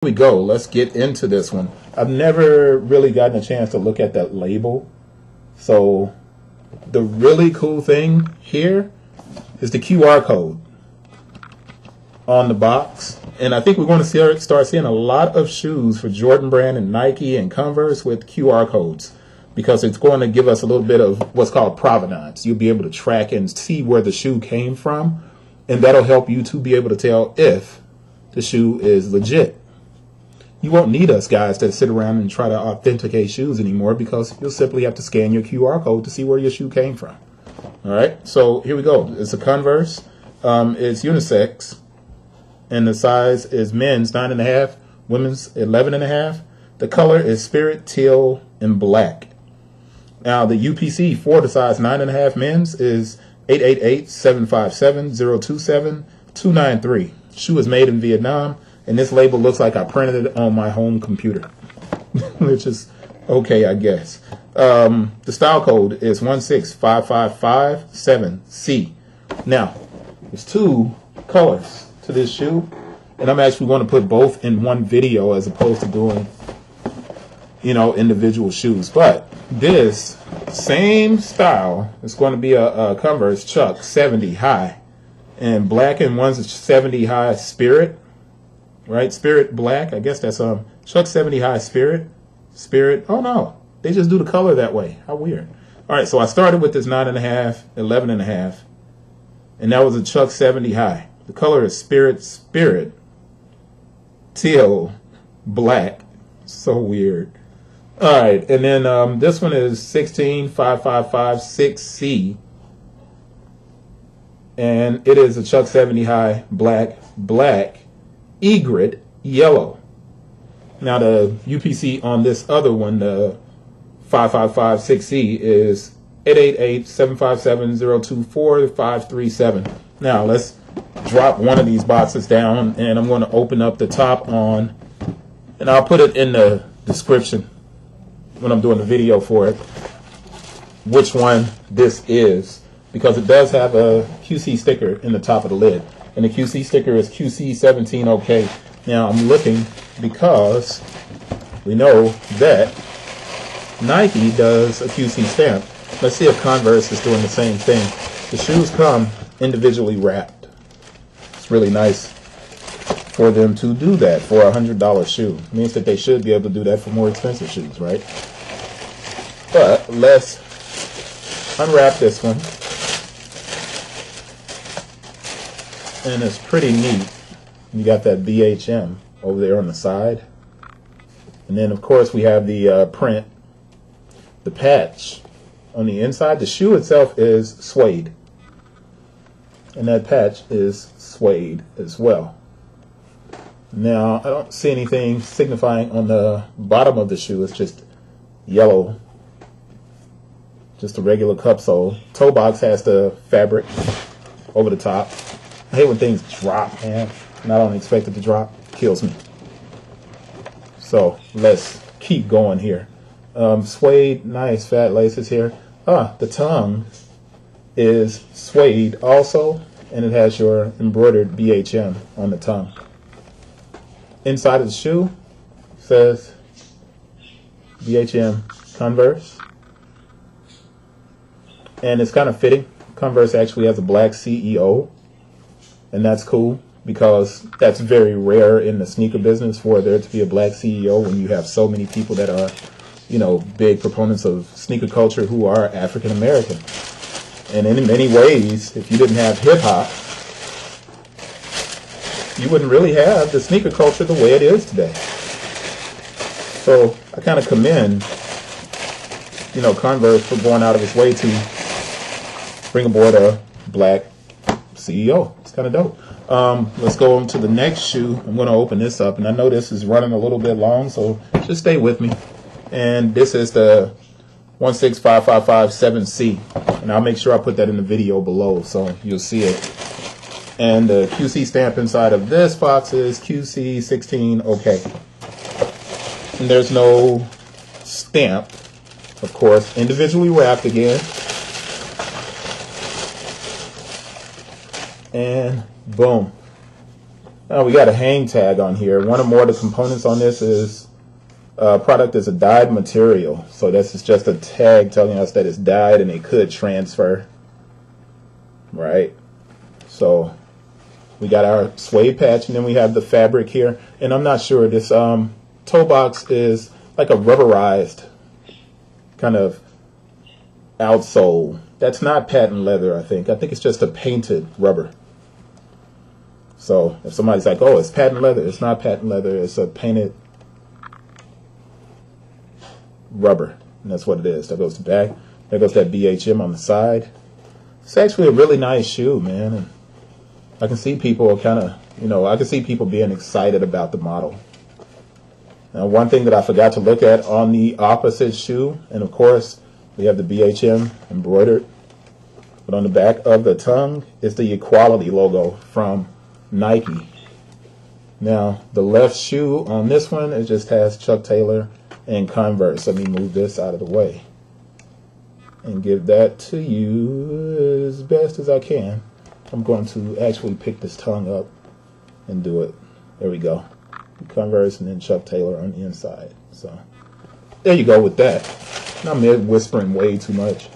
we go. Let's get into this one. I've never really gotten a chance to look at that label. So the really cool thing here is the QR code on the box. And I think we're going to start seeing a lot of shoes for Jordan Brand and Nike and Converse with QR codes, because it's going to give us a little bit of what's called provenance. You'll be able to track and see where the shoe came from, and that'll help you to be able to tell if the shoe is legit. You won't need us guys to sit around and try to authenticate shoes anymore, because you'll simply have to scan your QR code to see where your shoe came from. All right, so here we go. It's a Converse. It's unisex, and the size is men's 9.5, women's 11.5. The color is spirit, teal, and black. Now the UPC for the size 9.5 men's is 888-757-027-293. Shoe is made in Vietnam. And this label looks like I printed it on my home computer, which is okay, I guess. The style code is 1655557C. Now, there's two colors to this shoe, and I'm actually going to put both in one video as opposed to doing, individual shoes. But this same style is going to be a Converse Chuck 70 high, and black, and one's a 70 high Spirit. Right, Spirit black. I guess that's Chuck 70 high Spirit. Oh no, they just do the color that way. How weird. All right, so I started with this 9.5, 11.5, and that was a Chuck 70 high. The color is Spirit, teal, black. So weird. All right, and then this one is 1655556C, and it is a Chuck 70 high black. Egret yellow. Now the UPC on this other one, the 5556C, is 888-757-024-537. Now let's drop one of these boxes down, and I'm going to open up the top on, and I'll put it in the description when I'm doing the video for it, which one this is, because it does have a QC sticker in the top of the lid. And the QC sticker is QC17 OK. Now I'm looking because we know that Nike does a QC stamp. Let's see if Converse is doing the same thing. The shoes come individually wrapped. It's really nice for them to do that for a $100 shoe. It means that they should be able to do that for more expensive shoes, right? But let's unwrap this one. And it's pretty neat. You got that BHM over there on the side. And then, of course, we have the print, the patch on the inside. The shoe itself is suede. And that patch is suede as well. Now, I don't see anything signifying on the bottom of the shoe. It's just yellow. Just a regular cup sole. Toe box has the fabric over the top. I hate when things drop, man, and I don't expect it to drop. It kills me. So let's keep going here. Suede, nice fat laces here. The tongue is suede also, and it has your embroidered BHM on the tongue. Inside of the shoe says BHM Converse, and it's kind of fitting. Converse actually has a black CEO. And that's cool, because that's very rare in the sneaker business for there to be a black CEO when you have so many people that are, big proponents of sneaker culture who are African American. And in many ways, if you didn't have hip hop, you wouldn't really have the sneaker culture the way it is today. So I kind of commend, Converse for going out of its way to bring aboard a black CEO. It's kind of dope. Let's go on to the next shoe. I'm going to open this up, and I know this is running a little bit long, so just stay with me. And this is the 1655557C, and I'll make sure I put that in the video below so you'll see it. And the QC stamp inside of this box is QC16 OK. And there's no stamp, of course, individually wrapped again. And boom, We got a hang tag on here. One or more of the components on this is product is a dyed material. So this is just a tag telling us that it's dyed and it could transfer. Right? So we got our suede patch, and then we have the fabric here. And I'm not sure, this toe box is like a rubberized kind of outsole. That's not patent leather, I think. I think it's just a painted rubber. So if somebody's like, oh, it's patent leather, it's not patent leather, it's a painted rubber. And that's what it is. There goes the back. There goes that BHM on the side. It's actually a really nice shoe, man. And I can see people kind of, I can see people being excited about the model. Now, one thing that I forgot to look at on the opposite shoe, and of course, we have the BHM embroidered, but on the back of the tongue is the Equality logo from Nike. Now, the left shoe on this one, it just has Chuck Taylor and Converse. Let me move this out of the way and give that to you as best as I can. I'm going to actually pick this tongue up and do it. There we go. Converse and then Chuck Taylor on the inside. So there you go with that. And I'm whispering way too much.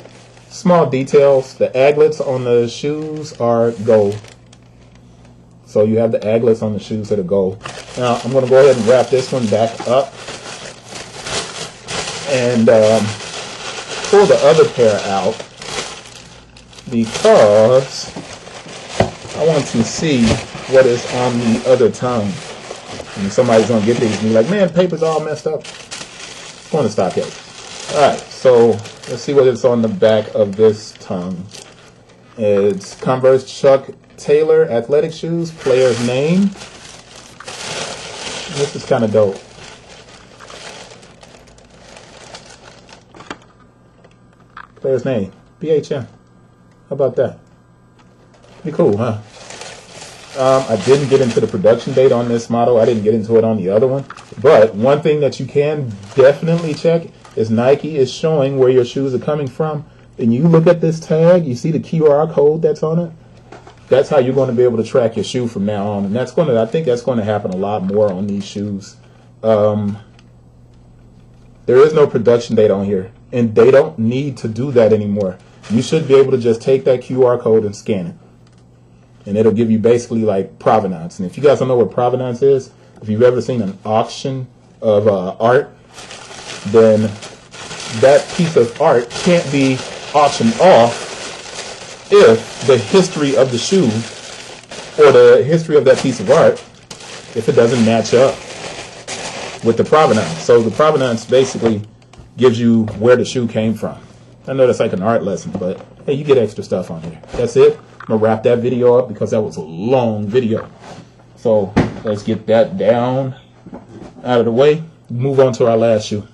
Small details. The aglets on the shoes are gold. So you have the aglets on the shoes that are gold. Now I'm going to go ahead and wrap this one back up and pull the other pair out because I want to see what is on the other tongue. And somebody's going to get these and be like, man, paper's all messed up. It's going to stockade. Alright, so let's see what is on the back of this tongue. It's Converse Chuck Taylor athletic shoes, player's name. And this is kind of dope. Player's name, BHM. How about that? Pretty cool, huh? I didn't get into the production date on this model. I didn't get into it on the other one. But one thing that you can definitely check is Nike is showing where your shoes are coming from. And you look at this tag, you see the QR code that's on it. That's how you're going to be able to track your shoe from now on. And that's going to, I think that's going to happen a lot more on these shoes. There is no production date on here. And they don't need to do that anymore. You should be able to just take that QR code and scan it. And it'll give you basically like provenance. And if you guys don't know what provenance is, if you've ever seen an auction of art, then that piece of art can't be auctioned off if the history of the shoe or the history of that piece of art, if it doesn't match up with the provenance. So the provenance basically gives you where the shoe came from. I know that's like an art lesson, but hey, you get extra stuff on here. That's it. I'm going to wrap that video up because that was a long video. So let's get that down out of the way. Move on to our last shoe.